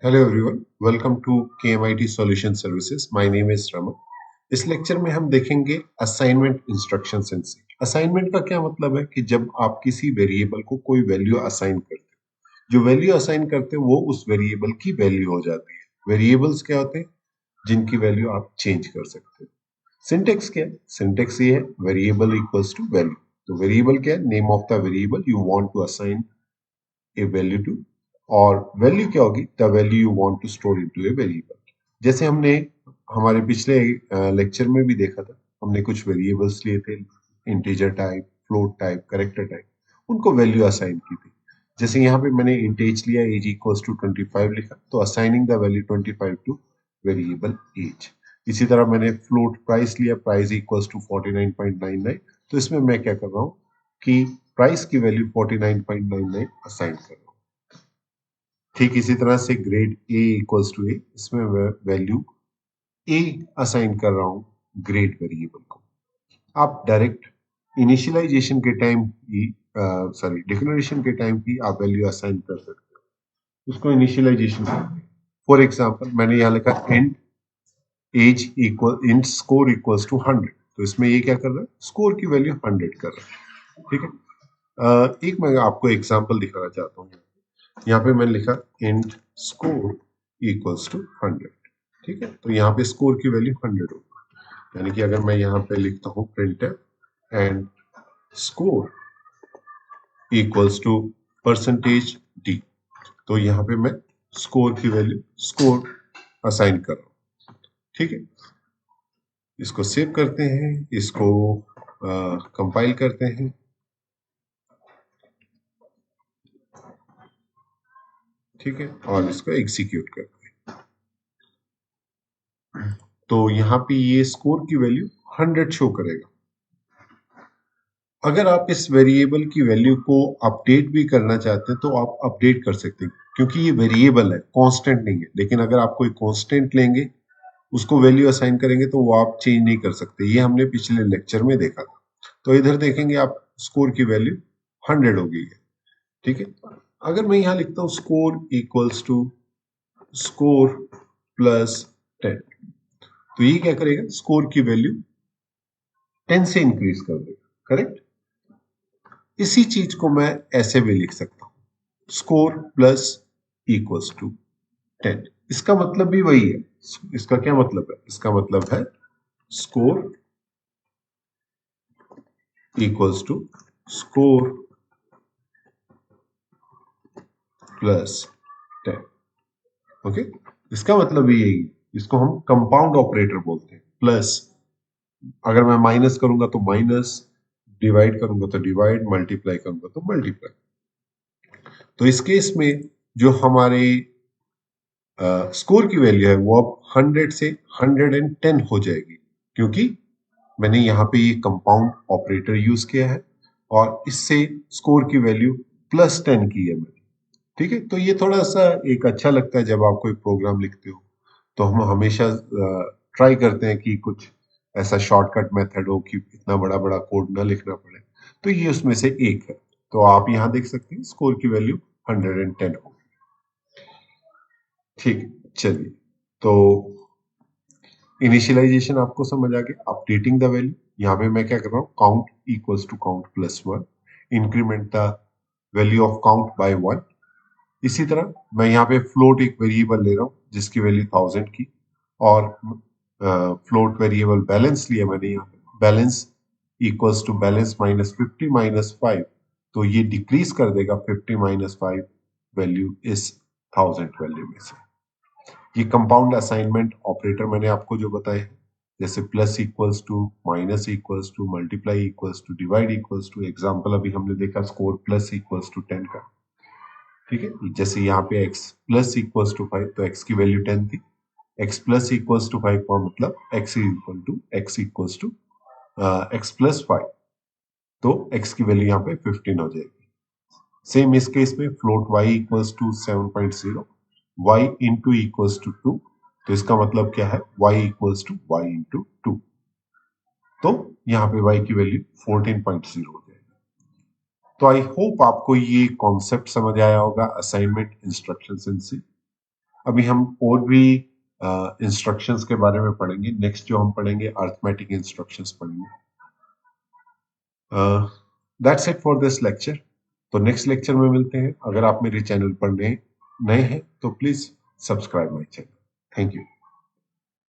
Hello everyone, welcome to KMIT solution services. My name is Raman. इस lecture में हम देखेंगे assignment instructions in C. Assignment का क्या मतलब है कि जब आप किसी वेरिएबल को कोई वैल्यू असाइन करते हैं, जो वैल्यू असाइन करते हैं वो उस वेरिएबल की वैल्यू हो जाती है। वेरिएबल्स क्या होते हैं? जिनकी वैल्यू आप चेंज कर सकते हैं। सिंटेक्स क्या है? सिंटेक्स ये है वेरिएबल इक्वल्स टू वैल्यू। तो वेरिएबल क्या है? Name of the variable you want to assign a value to. और वैल्यू क्या होगी? The value you want to store into a variable. जैसे हमने हमारे पिछले लेक्चर में भी देखा था, हमने कुछ वेरिएबल्स लिए थे, integer type, float type, character type, उनको वैल्यू असाइन की थी। जैसे यहाँ पे मैंने इंट एज लिया, एज इक्वल्स टू 25 लिखा, तो assigning the value 25 to variable age. इसी तरह मैंने फ्लोट प्राइस लिया, प्राइस इक्वल्स टू 49.99, तो इसमें मैं क्या कर रहा हूँ कि प्राइस की वैल्यू 49.99 असाइन कर रहा हूँ। ठीक इसी तरह से ग्रेड ए इक्वल्स टू ए, इसमें वैल्यू ए असाइन कर रहा हूँ ग्रेड वेरिएबल को। आप डायरेक्ट इनिशियलाइजेशन के टाइम ही, सॉरी, डिक्लेरेशन के टाइम ही आप वैल्यू असाइन कर सकते हो। उसको इनिशियलाइजेशन करते हैं। फॉर एग्जाम्पल मैंने यहाँ लिखा int age equal int score equals to 100, तो इसमें ये क्या कर रहा है? स्कोर की वैल्यू 100 कर रहा है। ठीक है। एक मैं आपको एग्जांपल दिखाना चाहता हूँ। यहाँ पे मैंने लिखा इंट स्कोर इक्वल्स टू 100। ठीक है, तो यहाँ पे स्कोर की वैल्यू 100 होगी। यानी कि अगर मैं यहाँ पे लिखता हूँ printf and score equals to percentage d, तो यहाँ पे मैं स्कोर की वैल्यू स्कोर असाइन कर रहा हूँ। ठीक है, इसको सेव करते हैं, इसको कंपाइल करते हैं। ठीक है, और इसको एग्जीक्यूट करते हैं। तो यहाँ पे ये स्कोर की वैल्यू 100 शो करेगा। अगर आप इस वेरिएबल की वैल्यू को अपडेट भी करना चाहते हैं तो आप अपडेट कर सकते हैं, क्योंकि ये वेरिएबल है, कांस्टेंट नहीं है। लेकिन अगर आप कोई कांस्टेंट लेंगे, उसको वैल्यू असाइन करेंगे, तो वो आप चेंज नहीं कर सकते। ये हमने पिछले लेक्चर में देखा था। तो इधर देखेंगे आप, स्कोर की वैल्यू 100 हो गई है। ठीक है, अगर मैं यहाँ लिखता हूँ score equals to score plus 10, तो ये क्या करेगा? स्कोर की वैल्यू 10 से इंक्रीज कर देगा। करेक्ट। इसी चीज को मैं ऐसे भी लिख सकता हूं, स्कोर प्लस इक्वल्स टू 10। इसका मतलब भी वही है। इसका क्या मतलब है? इसका मतलब है score equals to score plus 10। Okay, इसका मतलब भी यही है। इसको हम कंपाउंड ऑपरेटर बोलते हैं। प्लस, अगर मैं माइनस करूंगा तो माइनस, डिवाइड करूंगा तो डिवाइड, मल्टीप्लाई करूंगा तो मल्टीप्लाई। तो इस केस में जो हमारे स्कोर की वैल्यू है वो अब 100 से 110 हो जाएगी, क्योंकि मैंने यहाँ पे ये कंपाउंड ऑपरेटर यूज किया है और इससे स्कोर की वैल्यू प्लस 10 की है मैंने। ठीक है, तो ये थोड़ा सा एक अच्छा लगता है जब आप कोई प्रोग्राम लिखते हो, तो हम हमेशा ट्राई करते हैं कि कुछ ऐसा शॉर्टकट मेथड हो कि इतना बड़ा बड़ा कोड ना लिखना पड़े। तो ये उसमें से एक है। तो आप यहाँ देख सकते हैं स्कोर की वैल्यू 110 हो। ठीक है, चलिए। तो इनिशियलाइजेशन आपको समझ आ गया। अपडेटिंग द वैल्यू, यहाँ पे मैं क्या कर रहा हूँ? Count equals to count plus 1, increment the value of count by 1। इसी तरह मैं यहाँ पे फ्लोट एक वेरिएबल ले रहा हूँ जिसकी वैल्यू 1000 की, और फ्लोट वेरिएबल बैलेंस लिया मैंने। यहाँ पे balance equals to balance minus 50 minus 5, तो ये डिक्रीज कर देगा 50 माइनस 5 वैल्यू इस 1000 वैल्यू में से। ये कंपाउंड असाइनमेंट ऑपरेटर मैंने आपको जो बताए, जैसे plus equals to, minus equals to, multiply equals to, divide equals to. Example अभी हमने देखा स्कोर प्लस इक्वल्स टू 10 का। ठीक है, जैसे यहाँ पे x प्लस इक्वल्स टू 5, तो x की वैल्यू 10 थी। x प्लस इक्वल्स टू 5 का मतलब x equal to x equals to x plus 5, तो x की वैल्यू यहाँ पे 15 हो जाएगी। सेम इस केस में float y equals to 7.0, y into equals to 2, तो इसका मतलब क्या है? y equals to y into 2, तो यहाँ पे y की वैल्यू 14.0 हो जाएगी। तो आई होप आपको ये कॉन्सेप्ट समझ आया होगा, असाइनमेंट इंस्ट्रक्शन से। अभी हम और भी इंस्ट्रक्शंस के बारे में पढ़ेंगे। नेक्स्ट जो हम पढ़ेंगे अर्थमेटिक इंस्ट्रक्शंस पढ़ेंगे। That's it for this lecture. तो नेक्स्ट लेक्चर में मिलते हैं। अगर आप मेरे चैनल पर नए नए हैं तो please subscribe my channel. Thank you.